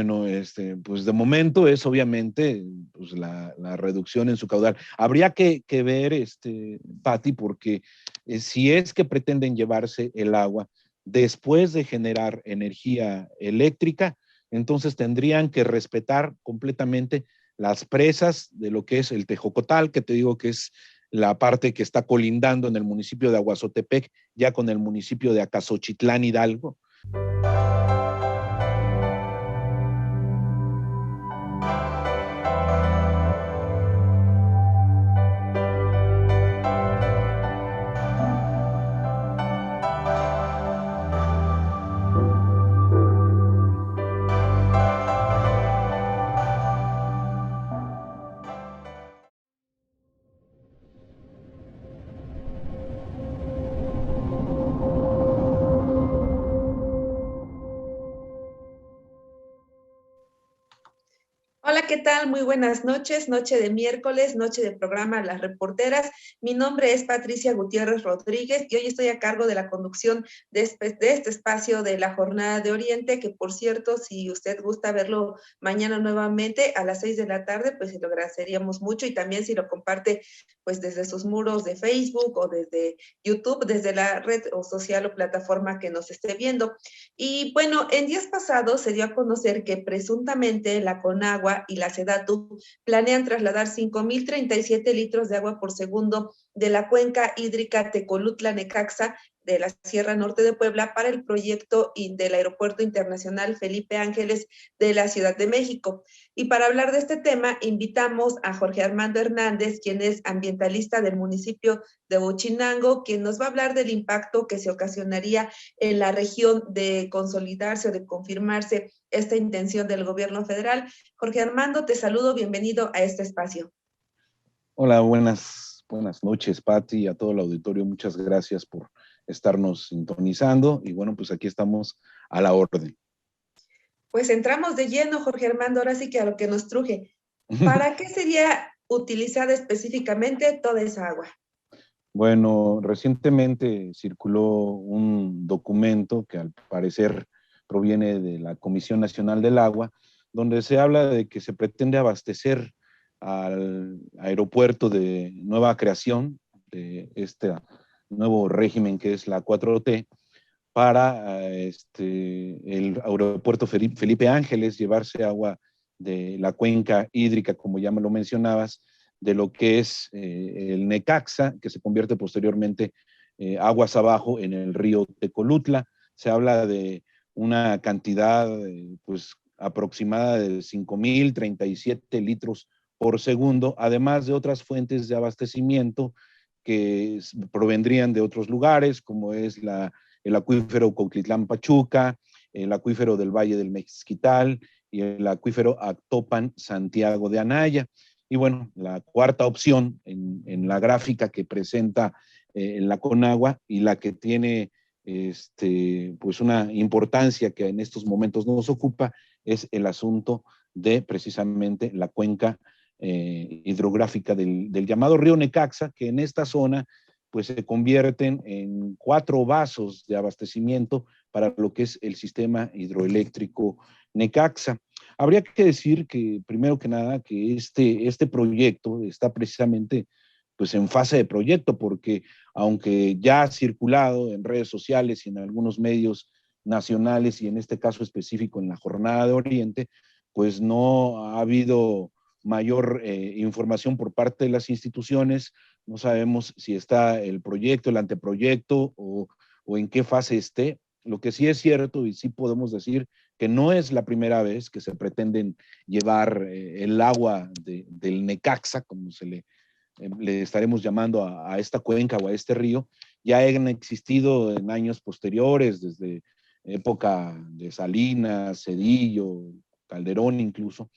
Bueno, pues de momento es obviamente pues la reducción en su caudal. Habría que ver, Pati, porque si es que pretenden llevarse el agua después de generar energía eléctrica, entonces tendrían que respetar completamente las presas de lo que es el Tejocotal, que te digo que es la parte que está colindando en el municipio de Aguazotepec, ya con el municipio de Acasochitlán, Hidalgo. Hola, ¿qué tal? Muy buenas noches, noche de miércoles, noche de programa Las Reporteras. Mi nombre es Patricia Gutiérrez Rodríguez y hoy estoy a cargo de la conducción de este espacio de la Jornada de Oriente, que por cierto, si usted gusta verlo mañana nuevamente a las 6 de la tarde, pues se lo agradeceríamos mucho, y también si lo comparte pues desde sus muros de Facebook o desde YouTube, desde la red o social o plataforma que nos esté viendo. Y bueno, en días pasados se dio a conocer que presuntamente la Conagua y la Sedatu planean trasladar 5,037 litros de agua por segundo de la cuenca hídrica Tecolutla-Necaxa de la Sierra Norte de Puebla para el proyecto del Aeropuerto Internacional Felipe Ángeles de la Ciudad de México. Y para hablar de este tema, invitamos a Jorge Armando Hernández, quien es ambientalista del municipio de Huachinango, quien nos va a hablar del impacto que se ocasionaría en la región de consolidarse o de confirmarse esta intención del gobierno federal. Jorge Armando, te saludo, bienvenido a este espacio. Hola, buenas noches, Pati, y a todo el auditorio. Muchas gracias por estarnos sintonizando. Y bueno, pues aquí estamos a la orden. Pues entramos de lleno, Jorge Armando, ahora sí que a lo que nos truje. ¿Para qué sería utilizada específicamente toda esa agua? Bueno, recientemente circuló un documento que al parecer proviene de la Comisión Nacional del Agua, donde se habla de que se pretende abastecer al aeropuerto de nueva creación, de este nuevo régimen que es la 4T, para el aeropuerto Felipe Ángeles, llevarse agua de la cuenca hídrica, como ya me lo mencionabas, de lo que es el Necaxa, que se convierte posteriormente aguas abajo en el río Tecolutla. Se habla de una cantidad pues aproximada de 5,037 litros por segundo, además de otras fuentes de abastecimiento que provendrían de otros lugares, como es el acuífero Cuautitlán-Pachuca, el acuífero del Valle del Mezquital y el acuífero Actopan Santiago de Anaya. Y bueno, la cuarta opción en la gráfica que presenta la Conagua y la que tiene pues una importancia que en estos momentos nos ocupa es el asunto de precisamente la cuenca hidrográfica del llamado río Necaxa, que en esta zona pues se convierten en 4 vasos de abastecimiento para lo que es el sistema hidroeléctrico Necaxa. Habría que decir que, primero que nada, que este proyecto está precisamente pues en fase de proyecto, porque aunque ya ha circulado en redes sociales y en algunos medios nacionales, y en este caso específico en la Jornada de Oriente, pues no ha habido mayor información por parte de las instituciones. No sabemos si está el proyecto, el anteproyecto o en qué fase esté. Lo que sí es cierto y sí podemos decir que no es la primera vez que se pretenden llevar el agua del Necaxa, como le estaremos llamando a esta cuenca o a este río. Ya han existido en años posteriores, desde época de Salinas, Cedillo, Calderón incluso,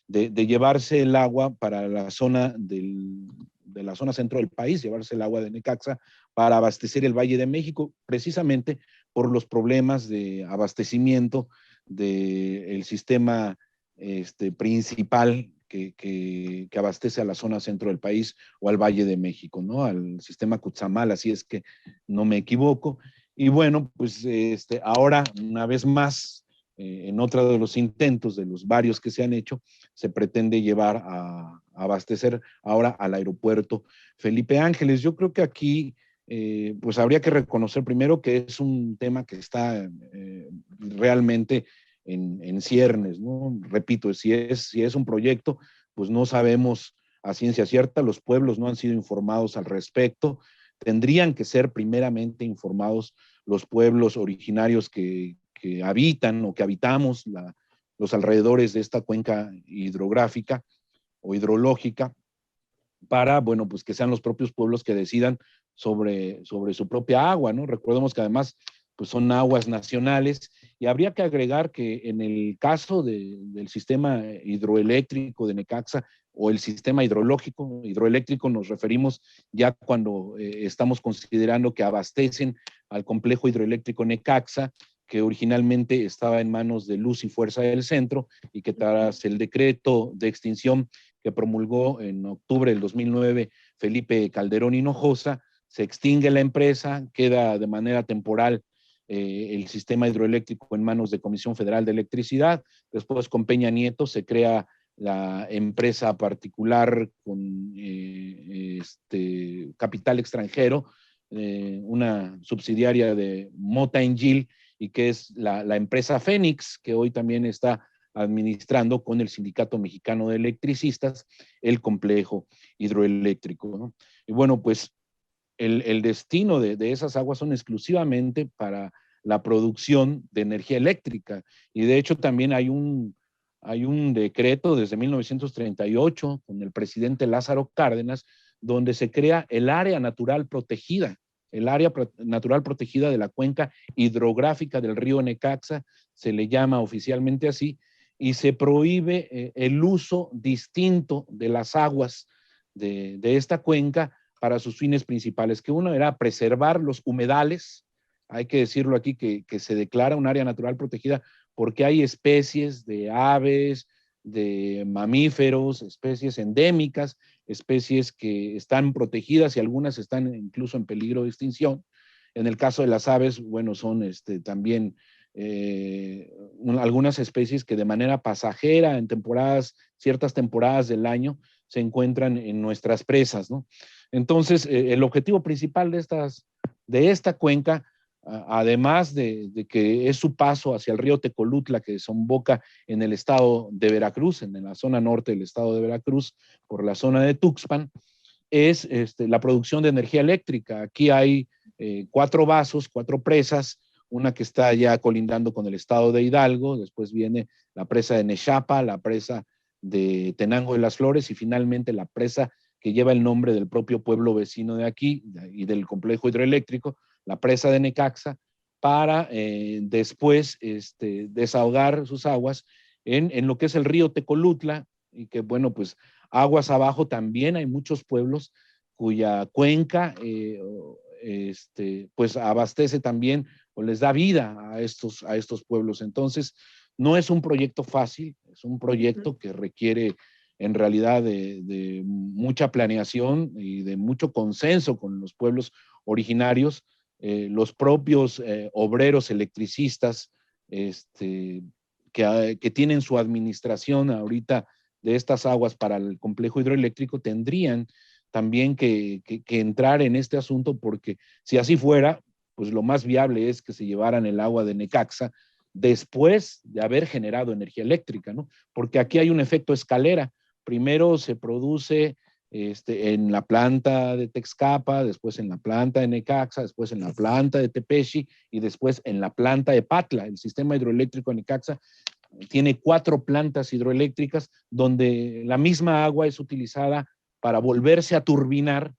de llevarse el agua para la zona de la zona centro del país, llevarse el agua de Necaxa para abastecer el Valle de México, precisamente por los problemas de abastecimiento del sistema principal que abastece a la zona centro del país o al Valle de México, ¿no? Al sistema Cutzamala, así es que no me equivoco. Y bueno, pues ahora, una vez más, en otro de los intentos, de los varios que se han hecho, se pretende llevar a abastecer ahora al aeropuerto Felipe Ángeles. Yo creo que aquí pues habría que reconocer primero que es un tema que está realmente en ciernes, ¿no? Repito, si es un proyecto, pues no sabemos a ciencia cierta, los pueblos no han sido informados al respecto, tendrían que ser primeramente informados los pueblos originarios que habitan o que habitamos los alrededores de esta cuenca hidrográfica o hidrológica, para, bueno, pues que sean los propios pueblos que decidan sobre su propia agua, ¿no? Recordemos que además, pues son aguas nacionales, y habría que agregar que en el caso del sistema hidroeléctrico de Necaxa o el sistema hidroeléctrico nos referimos ya cuando estamos considerando que abastecen al complejo hidroeléctrico Necaxa, que originalmente estaba en manos de Luz y Fuerza del Centro, y que tras el decreto de extinción que promulgó en octubre del 2009 Felipe Calderón Hinojosa, se extingue la empresa, queda de manera temporal el sistema hidroeléctrico en manos de Comisión Federal de Electricidad. Después, con Peña Nieto, se crea la empresa particular con capital extranjero, una subsidiaria de Mota Engil, y que es la empresa Fénix, que hoy también está administrando con el Sindicato Mexicano de Electricistas el complejo hidroeléctrico, ¿no? Y bueno, pues el destino de esas aguas son exclusivamente para la producción de energía eléctrica, y de hecho también hay un decreto desde 1938 con el presidente Lázaro Cárdenas, donde se crea el área natural protegida, de la cuenca hidrográfica del río Necaxa, se le llama oficialmente así, y se prohíbe el uso distinto de las aguas de esta cuenca para sus fines principales, que uno era preservar los humedales. Hay que decirlo aquí que se declara un área natural protegida porque hay especies de aves, de mamíferos, especies endémicas, especies que están protegidas y algunas están incluso en peligro de extinción. En el caso de las aves, bueno, son también algunas especies que de manera pasajera en ciertas temporadas del año, se encuentran en nuestras presas, ¿no? Entonces, el objetivo principal de esta cuenca, además de que es su paso hacia el río Tecolutla, que desemboca en el estado de Veracruz, en la zona norte del estado de Veracruz, por la zona de Tuxpan, es la producción de energía eléctrica. Aquí hay 4 vasos, 4 presas, una que está ya colindando con el estado de Hidalgo, después viene la presa de Nexapa, la presa de Tenango de las Flores, y finalmente la presa que lleva el nombre del propio pueblo vecino de aquí y del complejo hidroeléctrico, la presa de Necaxa, para después desahogar sus aguas en lo que es el río Tecolutla, y que, bueno, pues aguas abajo también hay muchos pueblos cuya cuenca pues abastece también o les da vida a estos pueblos. Entonces, no es un proyecto fácil, es un proyecto que requiere en realidad de mucha planeación y de mucho consenso con los pueblos originarios, los propios obreros electricistas que tienen su administración ahorita de estas aguas para el complejo hidroeléctrico tendrían también que entrar en este asunto, porque si así fuera, pues lo más viable es que se llevaran el agua de Necaxa después de haber generado energía eléctrica, ¿no? Porque aquí hay un efecto escalera. Primero se produce en la planta de Texcapa, después en la planta de Necaxa, después en la planta de Tepeshi y después en la planta de Patla. El sistema hidroeléctrico de Necaxa tiene 4 plantas hidroeléctricas donde la misma agua es utilizada para volverse a turbinar,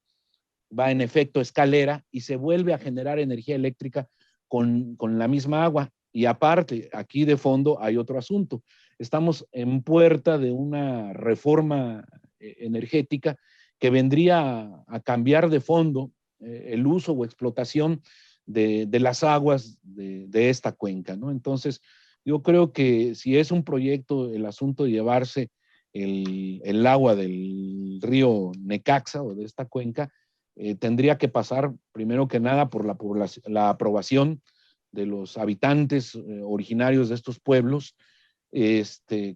va en efecto escalera y se vuelve a generar energía eléctrica con la misma agua. Y aparte, aquí de fondo hay otro asunto. Estamos en puerta de una reforma energética que vendría a cambiar de fondo el uso o explotación de las aguas de esta cuenca, ¿no? Entonces, yo creo que si es un proyecto, el asunto de llevarse el agua del río Necaxa o de esta cuenca, tendría que pasar primero que nada por la aprobación de los habitantes originarios de estos pueblos,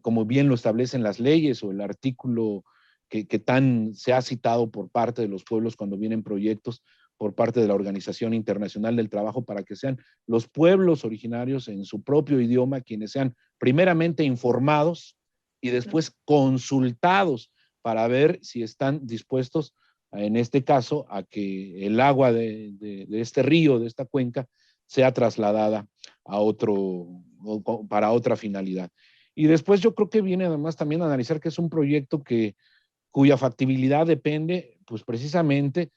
como bien lo establecen las leyes o el artículo que tan se ha citado por parte de los pueblos cuando vienen proyectos por parte de la Organización Internacional del Trabajo, para que sean los pueblos originarios en su propio idioma quienes sean primeramente informados y después consultados para ver si están dispuestos, en este caso, a que el agua de este río, de esta cuenca, sea trasladada a para otra finalidad. Y después yo creo que viene además también a analizar que es un proyecto cuya factibilidad depende, pues precisamente,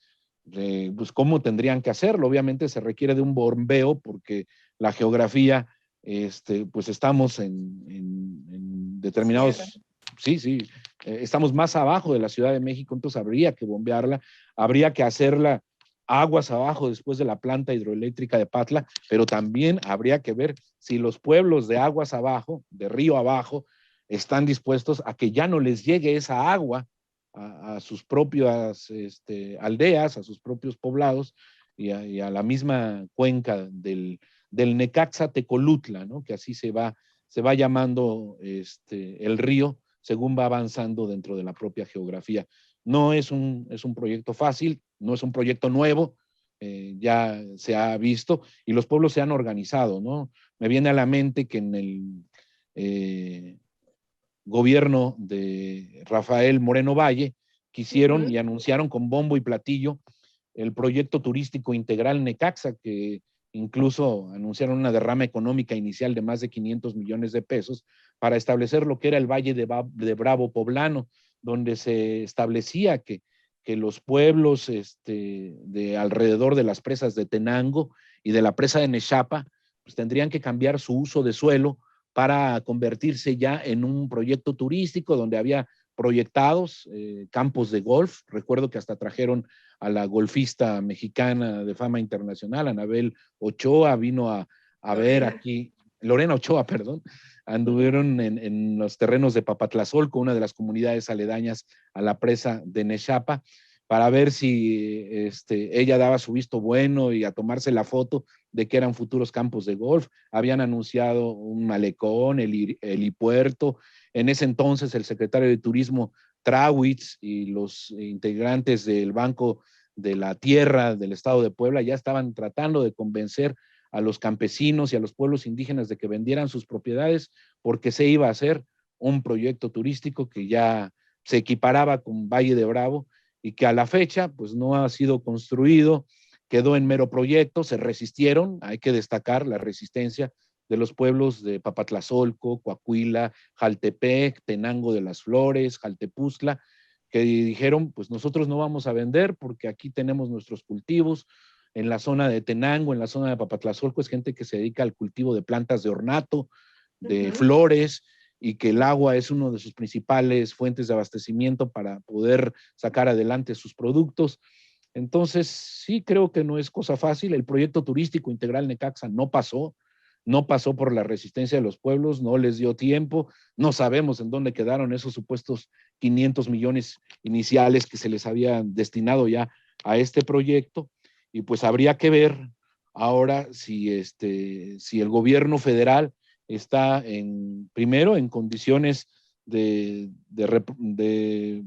de pues, cómo tendrían que hacerlo. Obviamente se requiere de un bombeo porque la geografía, pues estamos en determinados, sí, estamos más abajo de la Ciudad de México, entonces habría que bombearla, habría que hacerla aguas abajo después de la planta hidroeléctrica de Patla, pero también habría que ver si los pueblos de aguas abajo, de río abajo, están dispuestos a que ya no les llegue esa agua a sus propias aldeas, a sus propios poblados y a la misma cuenca del Necaxa Tecolutla, ¿no? Que así se va llamando el río según va avanzando dentro de la propia geografía. No es un proyecto fácil, no es un proyecto nuevo, ya se ha visto y los pueblos se han organizado, ¿no? Me viene a la mente que en el gobierno de Rafael Moreno Valle quisieron y anunciaron con bombo y platillo el proyecto turístico integral Necaxa, que incluso anunciaron una derrama económica inicial de más de 500 millones de pesos para establecer lo que era el Valle de Bravo Poblano, donde se establecía que los pueblos de alrededor de las presas de Tenango y de la presa de Nechapa, pues tendrían que cambiar su uso de suelo para convertirse ya en un proyecto turístico donde había proyectados campos de golf. Recuerdo que hasta trajeron a la golfista mexicana de fama internacional, Anabel Ochoa, vino a ver aquí, Lorena Ochoa, perdón, anduvieron en los terrenos de Papatlazolco, una de las comunidades aledañas a la presa de Nechapa, para ver si ella daba su visto bueno y a tomarse la foto de que eran futuros campos de golf. Habían anunciado un malecón, el helipuerto. En ese entonces el secretario de Turismo Trawitz y los integrantes del Banco de la Tierra del Estado de Puebla ya estaban tratando de convencer a los campesinos y a los pueblos indígenas de que vendieran sus propiedades porque se iba a hacer un proyecto turístico que ya se equiparaba con Valle de Bravo y que a la fecha pues no ha sido construido, quedó en mero proyecto, se resistieron, hay que destacar la resistencia de los pueblos de Papatlazolco, Coahuila, Jaltepec, Tenango de las Flores, Jaltepuztla, que dijeron, pues nosotros no vamos a vender porque aquí tenemos nuestros cultivos. En la zona de Tenango, en la zona de Papatlazolco, es gente que se dedica al cultivo de plantas de ornato, de flores, y que el agua es una de sus principales fuentes de abastecimiento para poder sacar adelante sus productos. Entonces, sí creo que no es cosa fácil. El proyecto turístico integral Necaxa no pasó por la resistencia de los pueblos, no les dio tiempo, no sabemos en dónde quedaron esos supuestos 500 millones iniciales que se les habían destinado ya a este proyecto, y pues habría que ver ahora si el gobierno federal está primero en condiciones de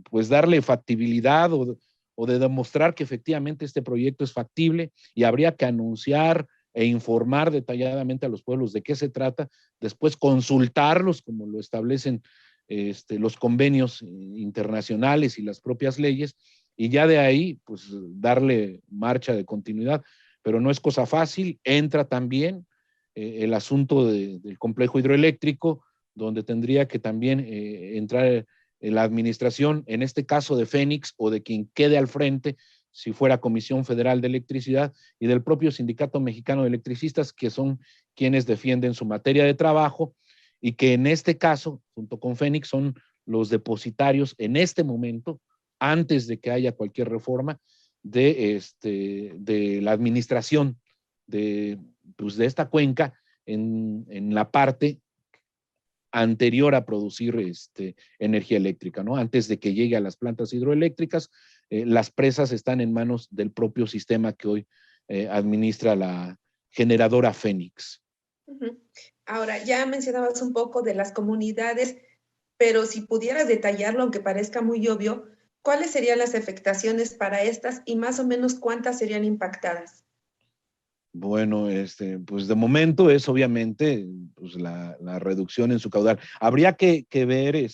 pues darle factibilidad o de demostrar que efectivamente este proyecto es factible, y habría que anunciar e informar detalladamente a los pueblos de qué se trata, después consultarlos como lo establecen los convenios internacionales y las propias leyes, y ya de ahí pues darle marcha de continuidad, pero no es cosa fácil. Entra también el asunto del complejo hidroeléctrico, donde tendría que también entrar en la administración, en este caso de Fénix o de quien quede al frente, si fuera Comisión Federal de Electricidad, y del propio Sindicato Mexicano de Electricistas, que son quienes defienden su materia de trabajo y que en este caso, junto con Fénix, son los depositarios en este momento, antes de que haya cualquier reforma, de la administración pues de esta cuenca en la parte anterior a producir energía eléctrica, ¿no? Antes de que llegue a las plantas hidroeléctricas, las presas están en manos del propio sistema que hoy administra generadora Fénix. Ahora, ya mencionabas un poco de las comunidades, pero si pudieras detallarlo, aunque parezca muy obvio, ¿cuáles serían las afectaciones para estas y más o menos cuántas serían impactadas? Bueno, pues de momento es obviamente pues la reducción en su caudal. Habría que ver,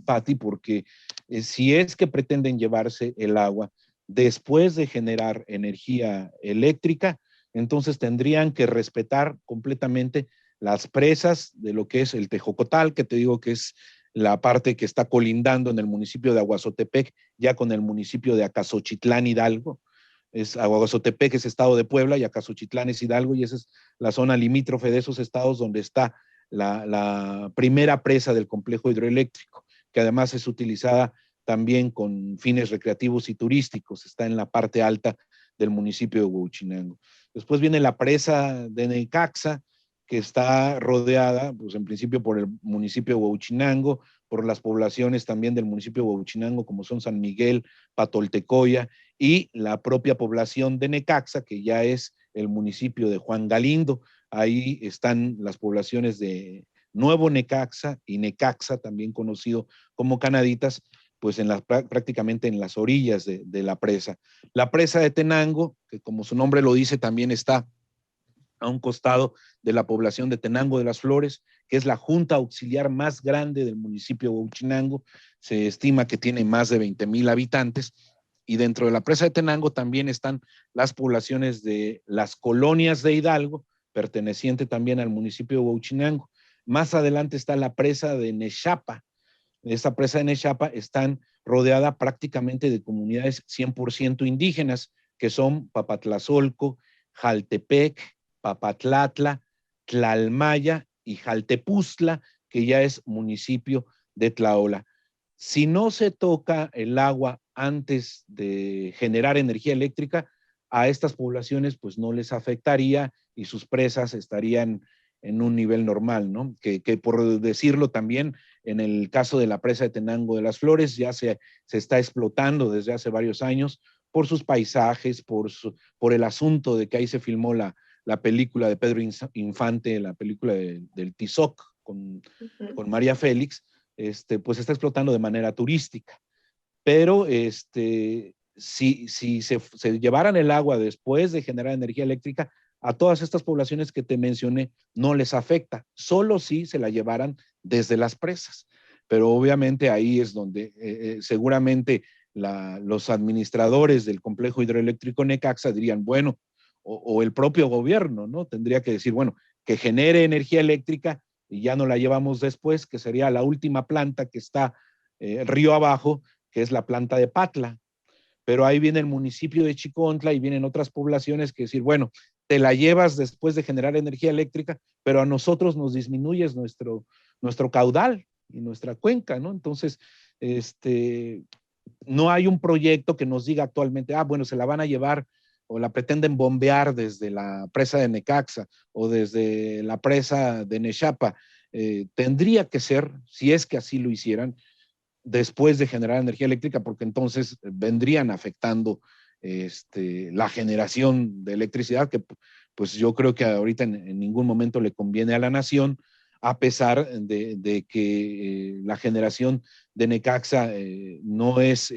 Pati, porque si es que pretenden llevarse el agua después de generar energía eléctrica, entonces tendrían que respetar completamente las presas de lo que es el Tejocotal, que te digo que es la parte que está colindando en el municipio de Aguazotepec, ya con el municipio de Acasochitlán, Hidalgo. Es Aguazotepec, es estado de Puebla, y Acasochitlán es Hidalgo, y esa es la zona limítrofe de esos estados donde está la primera presa del complejo hidroeléctrico, que además es utilizada también con fines recreativos y turísticos, está en la parte alta del municipio de Huauchinango. Después viene la presa de Necaxa, que está rodeada, pues en principio por el municipio de Huauchinango, por las poblaciones también del municipio de Huauchinango, como son San Miguel, Patoltecoya, y la propia población de Necaxa, que ya es el municipio de Juan Galindo. Ahí están las poblaciones de Nuevo Necaxa y Necaxa, también conocido como Canaditas, pues prácticamente en las orillas de la presa. La presa de Tenango, que como su nombre lo dice, también está a un costado de la población de Tenango de las Flores, que es la junta auxiliar más grande del municipio de Huauchinango. Se estima que tiene más de 20,000 habitantes. Y dentro de la presa de Tenango también están las poblaciones de las colonias de Hidalgo, perteneciente también al municipio de Huauchinango. Más adelante está la presa de Nechapa. Esta presa de Nechapa están rodeada prácticamente de comunidades 100% indígenas, que son Papatlazolco, Jaltepec, Papatlatla, Tlalmaya y Jaltepuztla, que ya es municipio de Tlaola. Si no se toca el agua antes de generar energía eléctrica, a estas poblaciones pues no les afectaría y sus presas estarían en un nivel normal, ¿no? Que por decirlo también, en el caso de la presa de Tenango de las Flores ya se está explotando desde hace varios años por sus paisajes, por el asunto de que ahí se filmó la película de Pedro Infante, la película del Tizoc con María Félix, pues está explotando de manera turística. Pero si se llevaran el agua después de generar energía eléctrica, a todas estas poblaciones que te mencioné no les afecta, solo si se la llevaran desde las presas. Pero obviamente ahí es donde seguramente los administradores del complejo hidroeléctrico Necaxa dirían, bueno, o el propio gobierno, ¿no? Tendría que decir, bueno, que genere energía eléctrica y ya no la llevamos después, que sería la última planta que está río abajo, que es la planta de Patla. Pero ahí viene el municipio de Chicontla y vienen otras poblaciones que decir, bueno, te la llevas después de generar energía eléctrica, pero a nosotros nos disminuyes nuestro caudal y nuestra cuenca, ¿no? Entonces, no hay un proyecto que nos diga actualmente, bueno, se la van a llevar o la pretenden bombear desde la presa de Necaxa o desde la presa de Nechapa. Tendría que ser, si es que así lo hicieran, después de generar energía eléctrica, porque entonces vendrían afectando la generación de electricidad, que pues yo creo que ahorita en ningún momento le conviene a la nación, a pesar de que la generación de Necaxa no es,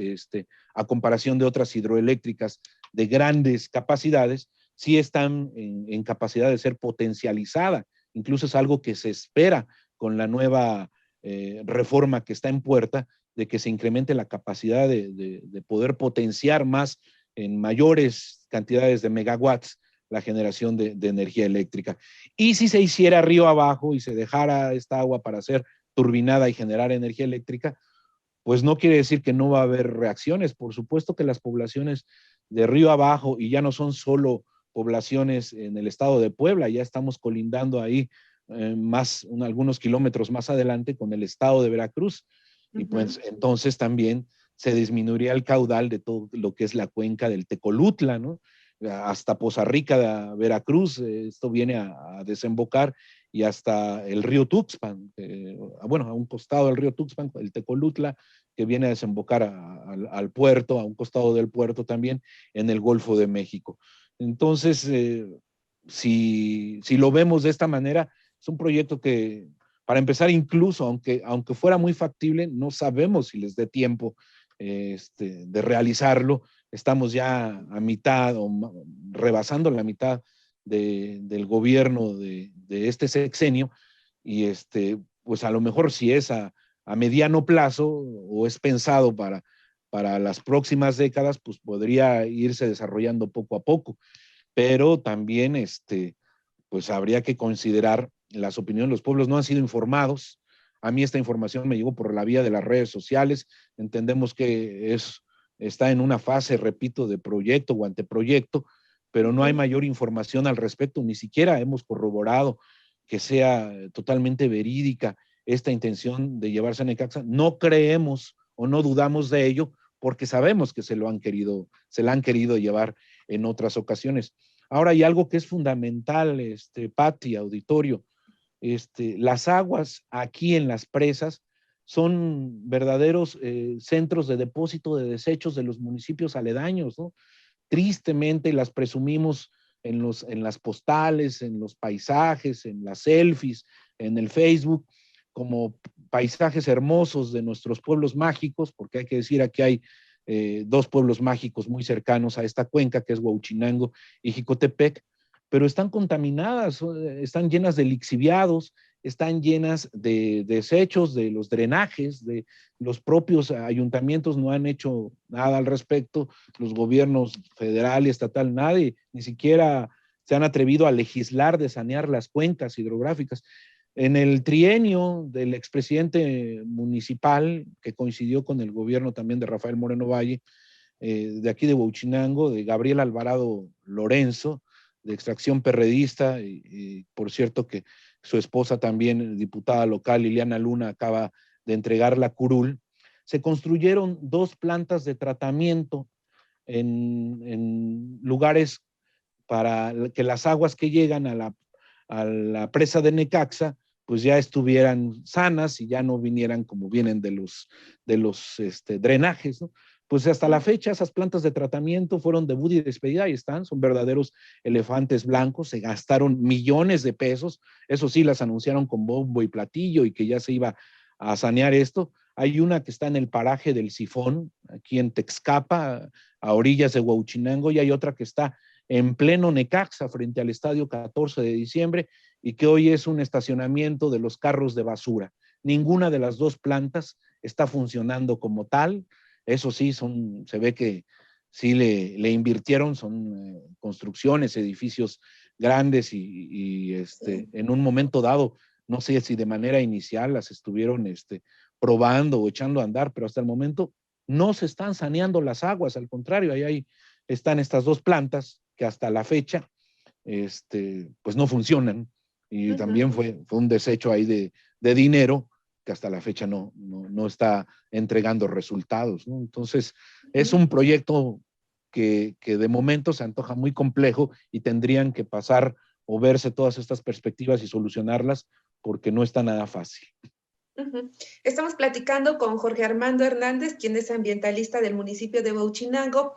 a comparación de otras hidroeléctricas de grandes capacidades, sí están en capacidad de ser potencializada. Incluso es algo que se espera con la nueva reforma que está en puerta, de que se incremente la capacidad de poder potenciar más en mayores cantidades de megawatts la generación de energía eléctrica. Y si se hiciera río abajo y se dejara esta agua para ser turbinada y generar energía eléctrica, pues no quiere decir que no va a haber reacciones. Por supuesto que las poblaciones de río abajo, y ya no son solo poblaciones en el estado de Puebla, ya estamos colindando ahí algunos kilómetros más adelante con el estado de Veracruz. Y pues entonces también se disminuiría el caudal de todo lo que es la cuenca del Tecolutla, ¿no? Hasta Poza Rica, Veracruz, esto viene a desembocar, y hasta el río Tuxpan, bueno, a un costado del río Tuxpan, el Tecolutla, que viene a desembocar al puerto, a un costado del puerto también, en el Golfo de México. Entonces, si lo vemos de esta manera, es un proyecto que, para empezar, incluso aunque fuera muy factible, no sabemos si les dé tiempo de realizarlo. Estamos ya a mitad o rebasando la mitad del gobierno de este sexenio y pues a lo mejor si es a mediano plazo o es pensado para las próximas décadas, pues podría irse desarrollando poco a poco, pero también pues habría que considerar las opiniones. Los pueblos no han sido informados. A mí esta información me llegó por la vía de las redes sociales. Entendemos que está en una fase, repito, de proyecto o anteproyecto, pero no hay mayor información al respecto. Ni siquiera hemos corroborado que sea totalmente verídica esta intención de llevarse a Necaxa. No creemos o no dudamos de ello porque sabemos que se la han querido llevar en otras ocasiones. Ahora hay algo que es fundamental, Pati, auditorio, las aguas aquí en las presas son verdaderos centros de depósito de desechos de los municipios aledaños, ¿no? Tristemente las presumimos en las postales, en los paisajes, en las selfies, en el Facebook, como paisajes hermosos de nuestros pueblos mágicos, porque hay que decir, aquí hay dos pueblos mágicos muy cercanos a esta cuenca, que es Huauchinango y Jicotepec, pero están contaminadas, están llenas de lixiviados, están llenas de desechos de los drenajes, de los propios ayuntamientos no han hecho nada al respecto, los gobiernos federal y estatal, nadie, ni siquiera se han atrevido a legislar de sanear las cuencas hidrográficas. En el trienio del expresidente municipal, que coincidió con el gobierno también de Rafael Moreno Valle, de aquí de Huauchinango, de Gabriel Alvarado Lorenzo, de extracción perredista, y por cierto que su esposa también, diputada local, Liliana Luna, acaba de entregar la curul, se construyeron 2 plantas de tratamiento en lugares para que las aguas que llegan a la presa de Necaxa pues ya estuvieran sanas y ya no vinieran como vienen de los drenajes, ¿no? Pues hasta la fecha esas plantas de tratamiento fueron debut y despedida, ahí están, son verdaderos elefantes blancos, se gastaron millones de pesos, eso sí, las anunciaron con bombo y platillo y que ya se iba a sanear esto. Hay una que está en el paraje del Sifón, aquí en Texcapa, a orillas de Huauchinango, y hay otra que está en pleno Necaxa, frente al estadio 14 de diciembre, y que hoy es un estacionamiento de los carros de basura. Ninguna de las 2 plantas está funcionando como tal. Eso sí, se ve que sí le invirtieron, son construcciones, edificios grandes y en un momento dado, no sé si de manera inicial las estuvieron probando o echando a andar, pero hasta el momento no se están saneando las aguas, al contrario, ahí están estas 2 plantas que hasta la fecha pues no funcionan y también fue un desecho ahí de dinero que hasta la fecha no está entregando resultados, ¿no? Entonces, es un proyecto que de momento se antoja muy complejo y tendrían que pasar o verse todas estas perspectivas y solucionarlas porque no está nada fácil. Estamos platicando con Jorge Armando Hernández, quien es ambientalista del municipio de Huauchinango.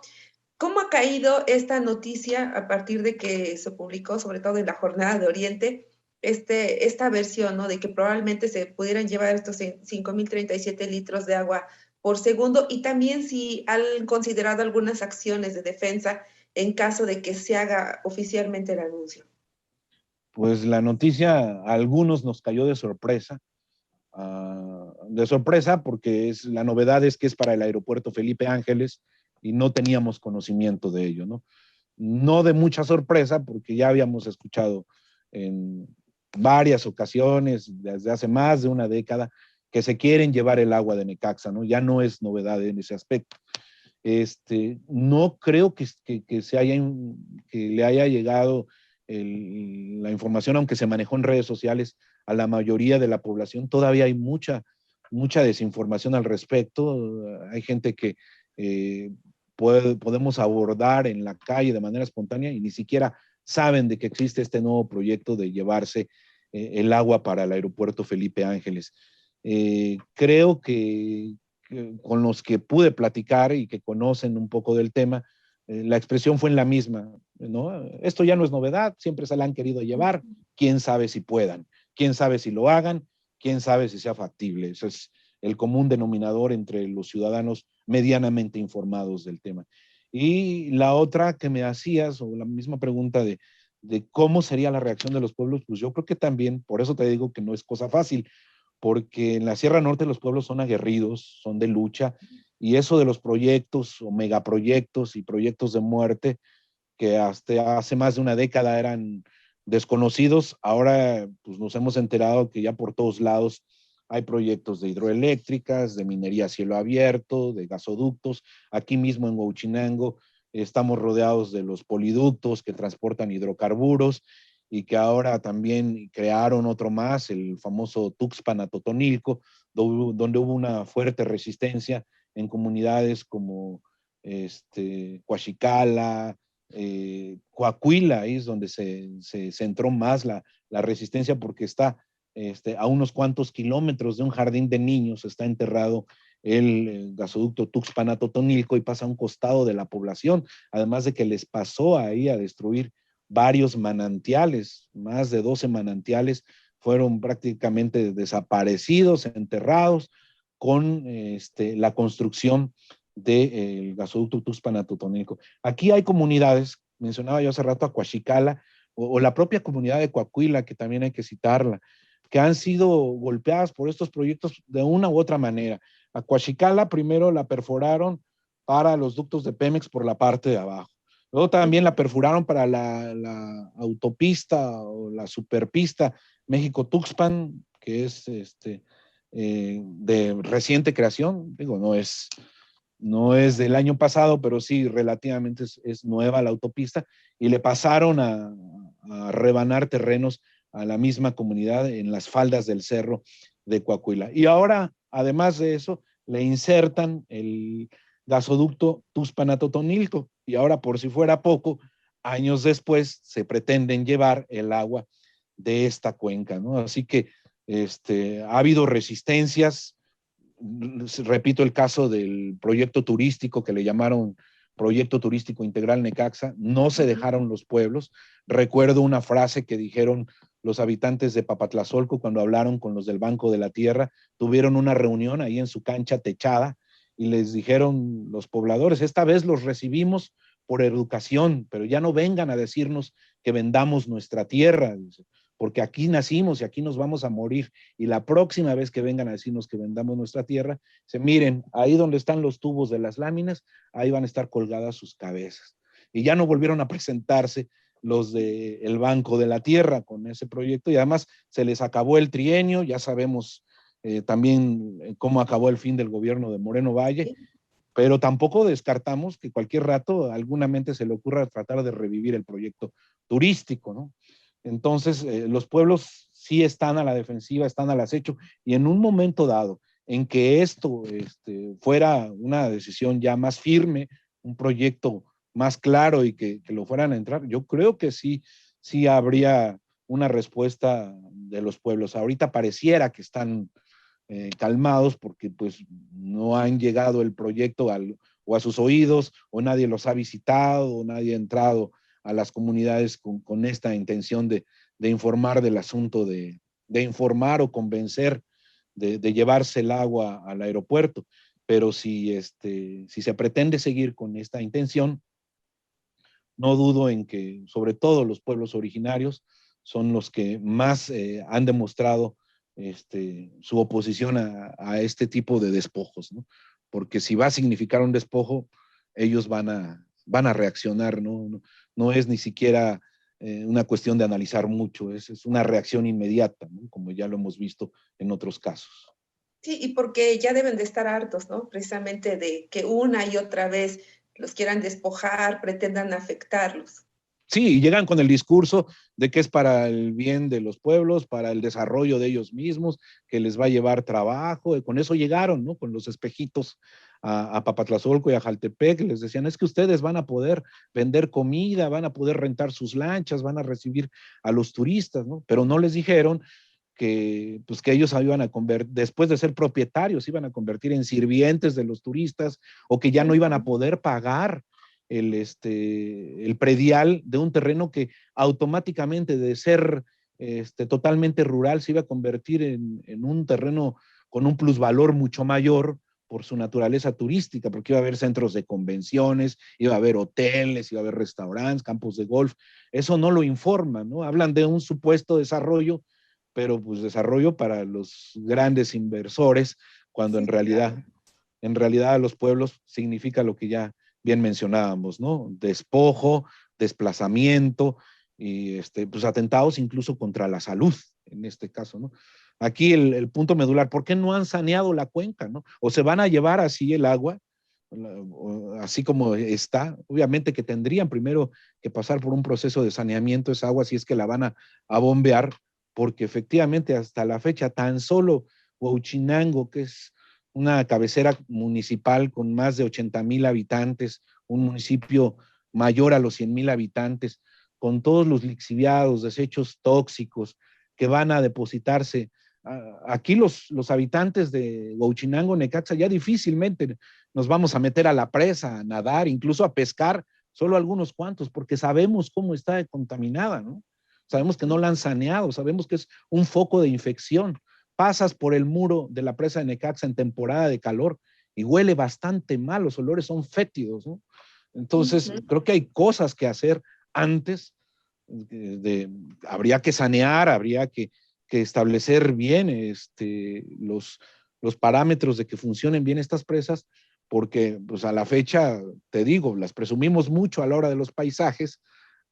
¿Cómo ha caído esta noticia a partir de que se publicó, sobre todo en la Jornada de Oriente, esta versión, ¿no? De que probablemente se pudieran llevar estos 5.037 litros de agua por segundo, y también si han considerado algunas acciones de defensa en caso de que se haga oficialmente el anuncio? Pues la noticia a algunos nos cayó de sorpresa porque la novedad es que es para el aeropuerto Felipe Ángeles y no teníamos conocimiento de ello, ¿no? No de mucha sorpresa porque ya habíamos escuchado en varias ocasiones desde hace más de una década que se quieren llevar el agua de Necaxa, ¿no? Ya no es novedad en ese aspecto. No creo que le haya llegado la información, aunque se manejó en redes sociales, a la mayoría de la población. Todavía hay mucha desinformación al respecto. Hay gente que podemos abordar en la calle de manera espontánea y ni siquiera saben de que existe este nuevo proyecto de llevarse el agua para el aeropuerto Felipe Ángeles. Creo que con los que pude platicar y que conocen un poco del tema, la expresión fue en la misma, ¿no? Esto ya no es novedad, siempre se la han querido llevar, quién sabe si puedan, quién sabe si lo hagan, quién sabe si sea factible. Eso es el común denominador entre los ciudadanos medianamente informados del tema. Y la otra que me hacías, o la misma pregunta de cómo sería la reacción de los pueblos, pues yo creo que también, por eso te digo que no es cosa fácil, porque en la Sierra Norte los pueblos son aguerridos, son de lucha, y eso de los proyectos o megaproyectos y proyectos de muerte que hasta hace más de una década eran desconocidos, ahora pues nos hemos enterado que ya por todos lados hay proyectos de hidroeléctricas, de minería a cielo abierto, de gasoductos. Aquí mismo en Huachinango estamos rodeados de los poliductos que transportan hidrocarburos y que ahora también crearon otro más, el famoso Tuxpan a Totonilco, donde hubo una fuerte resistencia en comunidades como Coachicala, Coahuila, ahí es donde se centró más la resistencia porque está a unos cuantos kilómetros de un jardín de niños, está enterrado el gasoducto Tuxpan a Totonilco y pasa a un costado de la población, además de que les pasó ahí a destruir varios manantiales, más de 12 manantiales fueron prácticamente desaparecidos, enterrados, con la construcción del gasoducto Tuxpan a Totonilco. Aquí hay comunidades, mencionaba yo hace rato a Coachicala, o la propia comunidad de Coahuila, que también hay que citarla, que han sido golpeadas por estos proyectos de una u otra manera. A Coachicala primero la perforaron para los ductos de Pemex por la parte de abajo. Luego también la perforaron para la autopista o la superpista México-Tuxpan, que es de reciente creación. Digo, no es del año pasado, pero sí relativamente es nueva la autopista, y le pasaron a rebanar terrenos a la misma comunidad en las faldas del cerro de Coahuila. Y ahora, además de eso, le insertan el gasoducto Tuxpan-Totonilco, y ahora, por si fuera poco, años después se pretenden llevar el agua de esta cuenca, ¿no? Así que ha habido resistencias. Repito el caso del proyecto turístico que le llamaron Proyecto Turístico Integral Necaxa, no se dejaron los pueblos. Recuerdo una frase que dijeron los habitantes de Papatlazolco cuando hablaron con los del Banco de la Tierra, tuvieron una reunión ahí en su cancha techada y les dijeron los pobladores, esta vez los recibimos por educación, pero ya no vengan a decirnos que vendamos nuestra tierra, porque aquí nacimos y aquí nos vamos a morir, y la próxima vez que vengan a decirnos que vendamos nuestra tierra, se miren, ahí donde están los tubos de las láminas, ahí van a estar colgadas sus cabezas. Y ya no volvieron a presentarse los del Banco de la Tierra con ese proyecto, y además se les acabó el trienio, ya sabemos también cómo acabó el fin del gobierno de Moreno Valle, pero tampoco descartamos que cualquier rato a alguna mente se le ocurra tratar de revivir el proyecto turístico, ¿no? Entonces, los pueblos sí están a la defensiva, están al acecho, y en un momento dado en que esto fuera una decisión ya más firme, un proyecto más claro y que lo fueran a entrar, yo creo que sí habría una respuesta de los pueblos. Ahorita pareciera que están calmados porque pues no han llegado el proyecto o a sus oídos, o nadie los ha visitado, o nadie ha entrado a las comunidades con esta intención de informar del asunto, de informar o convencer de llevarse el agua al aeropuerto. Pero si se pretende seguir con esta intención, no dudo en que sobre todo los pueblos originarios son los que más han demostrado su oposición a este tipo de despojos, ¿no? Porque si va a significar un despojo, ellos van a reaccionar, ¿no? No es ni siquiera una cuestión de analizar mucho, es una reacción inmediata, ¿no? Como ya lo hemos visto en otros casos. Sí, y porque ya deben de estar hartos, ¿no? Precisamente de que una y otra vez los quieran despojar, pretendan afectarlos. Sí, y llegan con el discurso de que es para el bien de los pueblos, para el desarrollo de ellos mismos, que les va a llevar trabajo, y con eso llegaron, ¿no? Con los espejitos a Papatlazolco y a Jaltepec, les decían, es que ustedes van a poder vender comida, van a poder rentar sus lanchas, van a recibir a los turistas, ¿no? Pero no les dijeron pues que ellos iban a convertir, después de ser propietarios, iban a convertir en sirvientes de los turistas, o que ya no iban a poder pagar el predial de un terreno que automáticamente de ser totalmente rural se iba a convertir en un terreno con un plusvalor mucho mayor por su naturaleza turística, porque iba a haber centros de convenciones, iba a haber hoteles, iba a haber restaurantes, campos de golf. Eso no lo informan, ¿no? Hablan de un supuesto desarrollo, pero pues desarrollo para los grandes inversores, cuando Sí, claro. en realidad los pueblos significa lo que ya bien mencionábamos, ¿no? Despojo, desplazamiento y pues atentados incluso contra la salud, en este caso, ¿no? Aquí el punto medular, ¿por qué no han saneado la cuenca, no? O se van a llevar así el agua, así como está. Obviamente que tendrían primero que pasar por un proceso de saneamiento esa agua si es que la van a bombear, porque efectivamente hasta la fecha tan solo Huauchinango, que es una cabecera municipal con más de 80,000 habitantes, un municipio mayor a los 100,000 habitantes, con todos los lixiviados, desechos tóxicos que van a depositarse. Aquí los habitantes de Huauchinango, Necaxa, ya difícilmente nos vamos a meter a la presa, a nadar, incluso a pescar, solo algunos cuantos, porque sabemos cómo está contaminada, ¿no? Sabemos que no la han saneado, sabemos que es un foco de infección. Pasas por el muro de la presa de Necaxa en temporada de calor y huele bastante mal, los olores son fétidos, ¿no? Entonces, creo que hay cosas que hacer antes, habría que sanear, habría que establecer bien los parámetros de que funcionen bien estas presas, porque pues a la fecha, te digo, las presumimos mucho a la hora de los paisajes,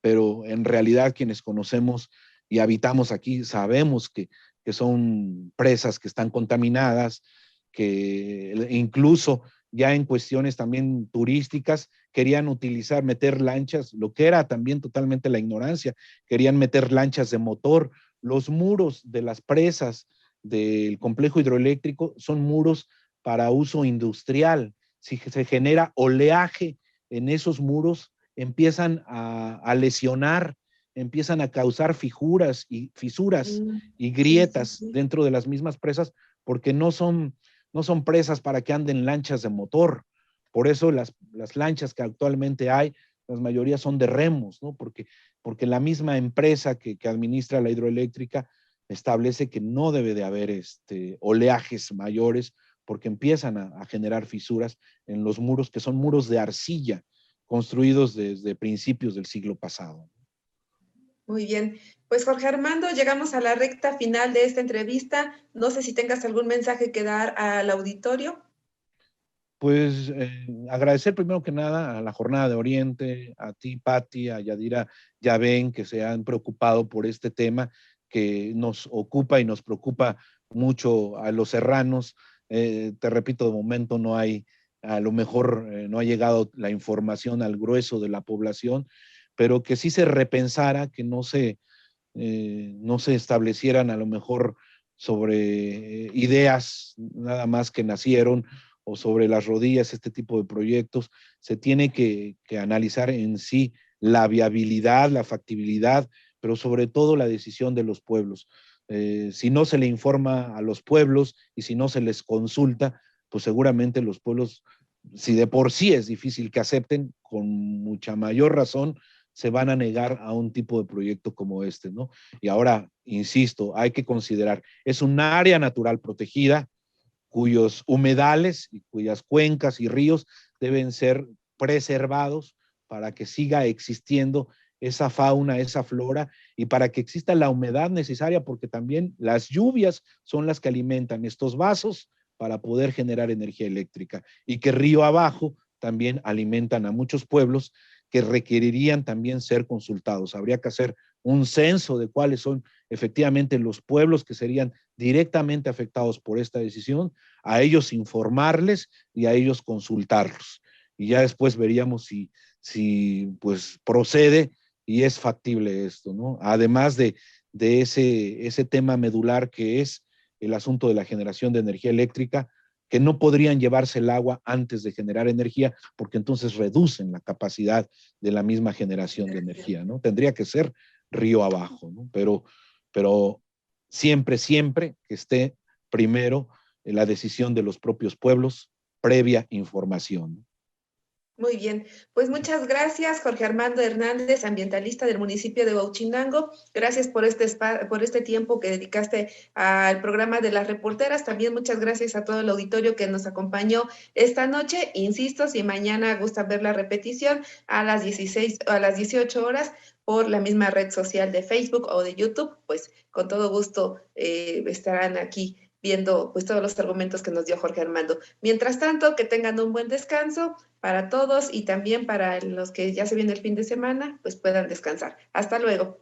pero en realidad quienes conocemos y habitamos aquí sabemos que son presas que están contaminadas, que incluso ya en cuestiones también turísticas querían utilizar, meter lanchas, lo que era también totalmente la ignorancia, querían meter lanchas de motor. Los muros de las presas del complejo hidroeléctrico son muros para uso industrial. Si se genera oleaje en esos muros, empiezan a lesionar, empiezan a causar fisuras y Sí, sí, grietas sí. dentro de las mismas presas, porque no son presas para que anden lanchas de motor. Por eso las lanchas que actualmente hay, las mayorías son de remos, ¿no? Porque la misma empresa que administra la hidroeléctrica establece que no debe de haber oleajes mayores porque empiezan a generar fisuras en los muros, que son muros de arcilla, construidos desde principios del siglo pasado. Muy bien. Pues Jorge Armando, llegamos a la recta final de esta entrevista. No sé si tengas algún mensaje que dar al auditorio. Pues agradecer primero que nada a la Jornada de Oriente, a ti, Patti, a Yadira Yabén, que se han preocupado por este tema que nos ocupa y nos preocupa mucho a los serranos. Te repito, de momento no hay, a lo mejor no ha llegado la información al grueso de la población, pero que sí se repensara, que no se establecieran a lo mejor sobre ideas nada más que nacieron o sobre las rodillas este tipo de proyectos. Se tiene que analizar en sí la viabilidad, la factibilidad, pero sobre todo la decisión de los pueblos. Si no se le informa a los pueblos y si no se les consulta, pues seguramente los pueblos, si de por sí es difícil que acepten, con mucha mayor razón se van a negar a un tipo de proyecto como este, ¿no? Y ahora, insisto, hay que considerar, es un área natural protegida cuyos humedales y cuyas cuencas y ríos deben ser preservados para que siga existiendo esa fauna, esa flora y para que exista la humedad necesaria, porque también las lluvias son las que alimentan estos vasos para poder generar energía eléctrica y que río abajo también alimentan a muchos pueblos que requerirían también ser consultados. Habría que hacer un censo de cuáles son efectivamente los pueblos que serían directamente afectados por esta decisión, a ellos informarles y a ellos consultarlos. Y ya después veríamos si pues procede y es factible esto, ¿no? Además de ese tema medular que es el asunto de la generación de energía eléctrica, que no podrían llevarse el agua antes de generar energía, porque entonces reducen la capacidad de la misma generación de energía, ¿no? Tendría que ser río abajo, ¿no? Pero siempre, siempre que esté primero la decisión de los propios pueblos, previa información. Muy bien, pues muchas gracias, Jorge Armando Hernández, ambientalista del municipio de Huauchinango. Gracias por por este tiempo que dedicaste al programa de las reporteras. También muchas gracias a todo el auditorio que nos acompañó esta noche. Insisto, si mañana gusta ver la repetición a las 16 o a las 18 horas por la misma red social de Facebook o de YouTube, pues con todo gusto estarán aquí viendo pues todos los argumentos que nos dio Jorge Armando. Mientras tanto, que tengan un buen descanso para todos y también para los que ya se viene el fin de semana, pues puedan descansar. Hasta luego.